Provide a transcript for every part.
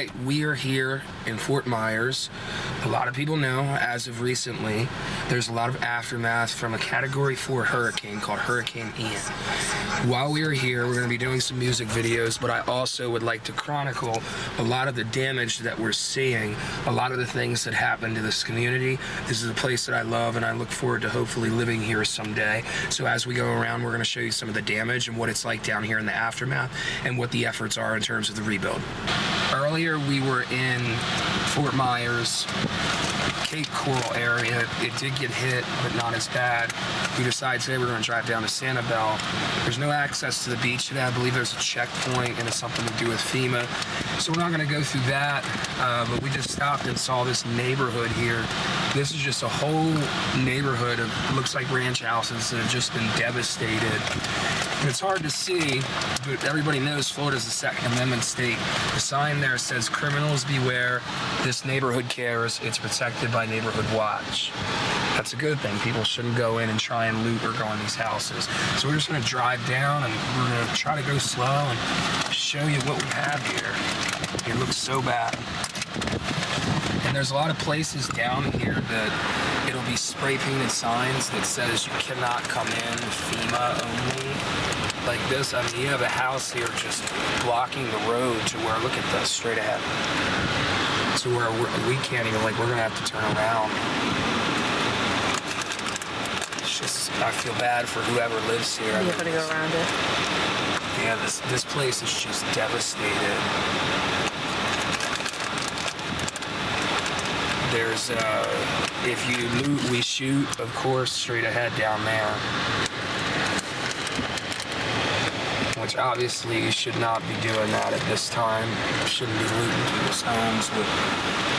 right, we are here in Fort Myers. A lot of people know, as of recently, there's a lot of aftermath from a Category 4 hurricane called Hurricane Ian. While we are here, we're going to be doing some music videos, but I also would like to chronicle a lot of the damage that we're seeing, a lot of the things that happened to this community. This is a place that I love, and I look forward to hopefully living here someday. So as we go around, we're going to show you some of the damage and what it's like down here in the aftermath and what the efforts are in terms of the rebuild. Earlier, we were in Fort Myers, Cape Coral area. It did get hit, but not as bad. We decided today we're going to drive down to Sanibel. There's no access to the beach today. I believe there's a checkpoint, and it's something to do with FEMA. So we're not going to go through that, but we just stopped and saw this neighborhood here. This is just a whole neighborhood of, looks like ranch houses that have just been devastated. And it's hard to see, but everybody knows Florida's a Second Amendment state. The sign there says, "Criminals beware, this neighborhood cares, it's protected by Neighborhood Watch." That's a good thing. People shouldn't go in and try and loot or go in these houses. So we're just gonna drive down and we're gonna try to go slow and show you what we have here. It looks so bad. And there's a lot of places down here that it'll be spray painted signs that says you cannot come in, FEMA only. Like this, I mean, you have a house here just blocking the road to where, look at this, straight ahead. To where we can't even, like, we're gonna have to turn around. It's just, I feel bad for whoever lives here. You gotta go around it. Yeah, this place is just devastated. There's, if you loot, we shoot, of course, straight ahead down there. Which obviously you should not be doing that at this time. You shouldn't be looting people's homes, but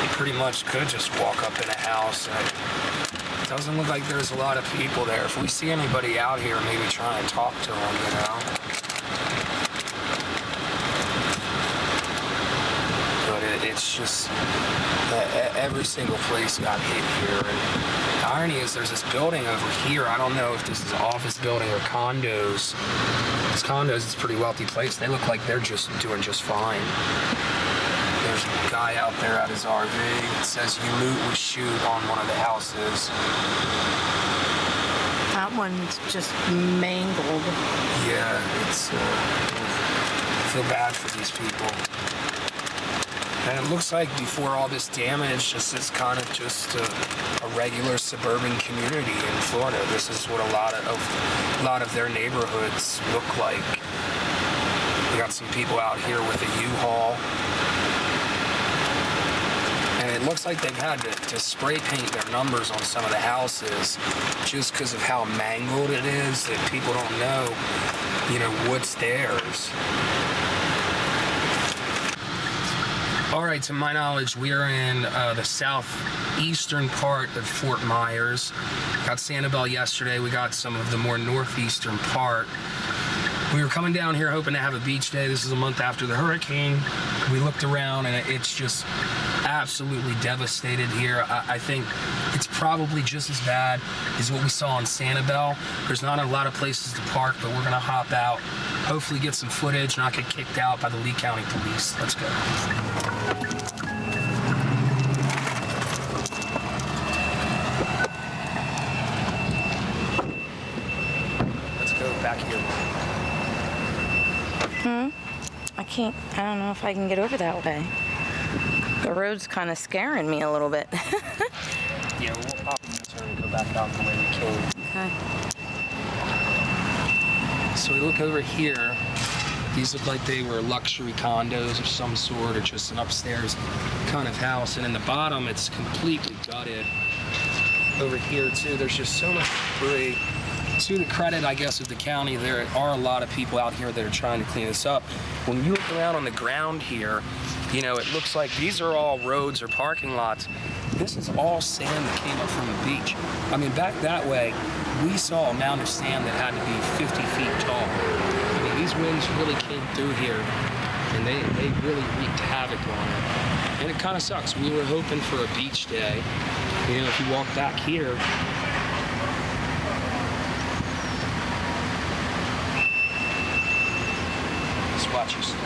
you pretty much could just walk up in a house and it doesn't look like there's a lot of people there. If we see anybody out here, maybe try and talk to them, you know? It's just every single place got hit here. And the irony is there's this building over here. I don't know if this is an office building or condos. It's condos. It's a pretty wealthy place. They look like they're just doing just fine. There's a guy out there at his RV. It says, "You loot, we shoot," on one of the houses. That one's just mangled. Yeah, it's. I feel bad for these people. And it looks like before all this damage, this is kind of just a regular suburban community in Florida. This is what a lot of their neighborhoods look like. We got some people out here with a U-Haul. And it looks like they've had to spray paint their numbers on some of the houses just because of how mangled it is, that people don't know, you know, what's theirs. All right, to my knowledge, we are in the southeastern part of Fort Myers. Got Sanibel yesterday. We got some of the more northeastern part. We were coming down here hoping to have a beach day. This is a month after the hurricane. We looked around and it's just absolutely devastated here. I think it's probably just as bad as what we saw in Sanibel. There's not a lot of places to park, but we're gonna hop out, hopefully get some footage, not get kicked out by the Lee County Police. Let's go. Let's go back here. I don't know if I can get over that way. The road's kind of scaring me a little bit. Yeah, we'll pop in the turn and go back out the way we came. Okay. So we look over here. These look like they were luxury condos of some sort, or just an upstairs kind of house. And in the bottom, it's completely gutted. Over here, too, there's just so much debris. To the credit, I guess, of the county, there are a lot of people out here that are trying to clean this up. When you look around on the ground here, you know, it looks like these are all roads or parking lots. This is all sand that came up from the beach. I mean, back that way, we saw a mound of sand that had to be 50 feet tall. I mean, these winds really came through here, and they really wreaked havoc on it. And it kind of sucks. We were hoping for a beach day. You know, if you walk back here, just watch your step.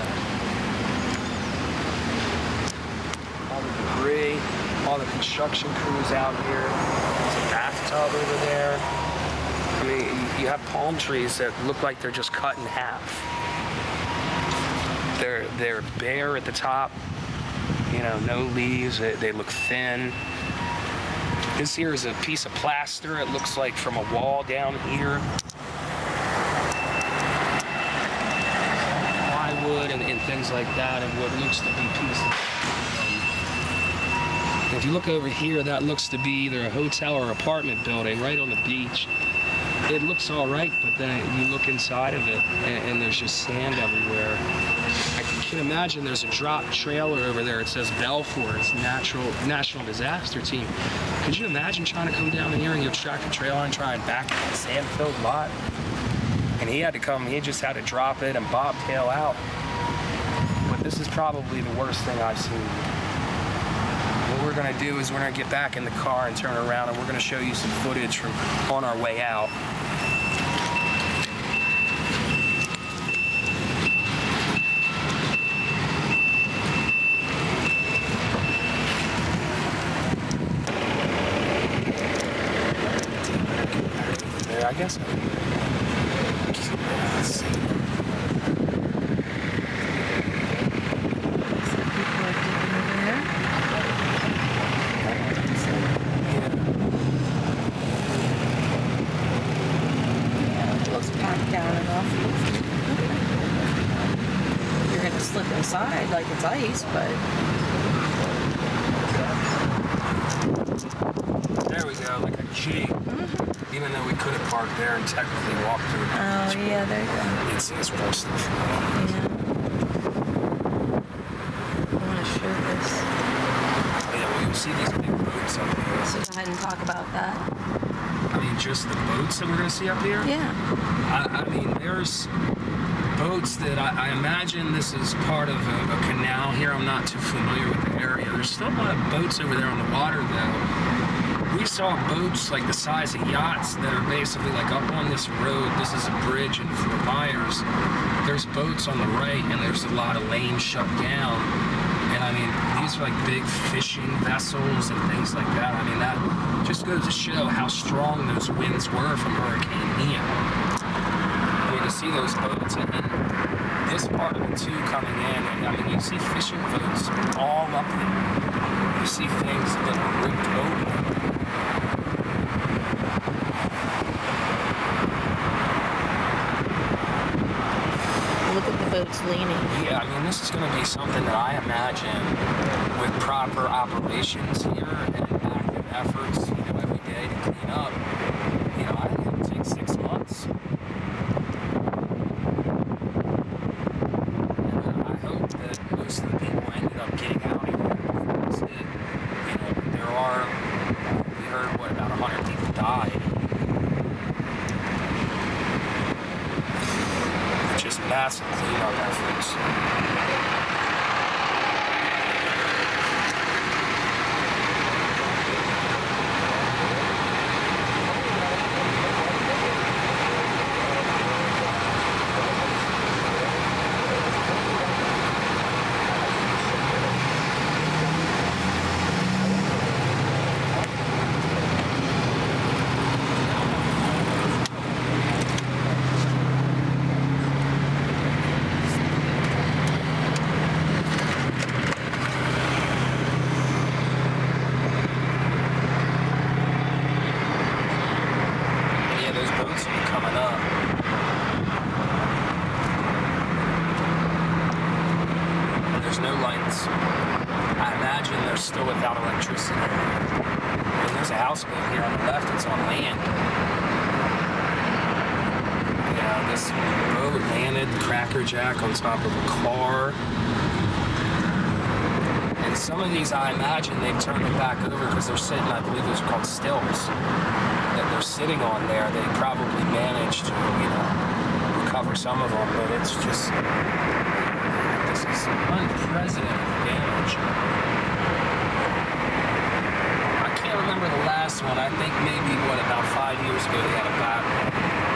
all the construction crews out here. There's a bathtub over there. I mean, you have palm trees that look like they're just cut in half. They're bare at the top. You know, no leaves. They look thin. This here is a piece of plaster. It looks like from a wall down here. Plywood and things like that, and what looks to be pieces. If you look over here, that looks to be either a hotel or apartment building right on the beach. It looks all right, but then you look inside of it, and there's just sand everywhere. I can imagine there's a dropped trailer over there. It says Belfort. It's National Disaster Team. Could you imagine trying to come down here and you extract a trailer and try and back that sand-filled lot? And he had to come. He just had to drop it and bobtail out. But this is probably the worst thing I've seen. What we're going to do is we're going to get back in the car and turn around, and we're going to show you some footage from on our way out. I guess. Let's see. Slip inside like it's ice, but there we go, like a G. Even though we could have parked there and technically walked through. Oh yeah, there you go. It seems more stuff. Yeah. I want to show this. Oh, yeah, well, you'll see these big boats up here. So go ahead and talk about that. I mean, just the boats that we're going to see up here? Yeah. I mean, there's boats that I imagine this is part of a canal here. I'm not too familiar with the area. There's still a lot of boats over there on the water, though. We saw boats like the size of yachts that are basically like up on this road. This is a bridge in Fort Myers. There's boats on the right, and there's a lot of lanes shut down. And I mean, these are like big fishing vessels and things like that. I mean, that just goes to show how strong those winds were from Hurricane Ian. I mean, to see those boats and this part of it too coming in, and I mean, you see fishing boats all up there. You see things that are ripped open. Look at the boats leaning. Yeah, I mean, this is going to be something that I imagine with proper operations here and active efforts, you know, every day to clean up. You know, I think it'll take 6 months. And I hope that most of the people ended up getting out of here. That's it. You know, we heard, about 100 people died. Just massive cleanup efforts. Still without electricity. And there's a houseboat here on the left, it's on land. Yeah, this boat landed crackerjack on top of a car. And some of these, I imagine, they've turned them back over because they're sitting, I believe those are called stilts, that they're sitting on there. They probably managed to, you know, recover some of them, but it's just, this is unprecedented damage. I remember the last one, I think maybe, about 5 years ago, they had a bad one.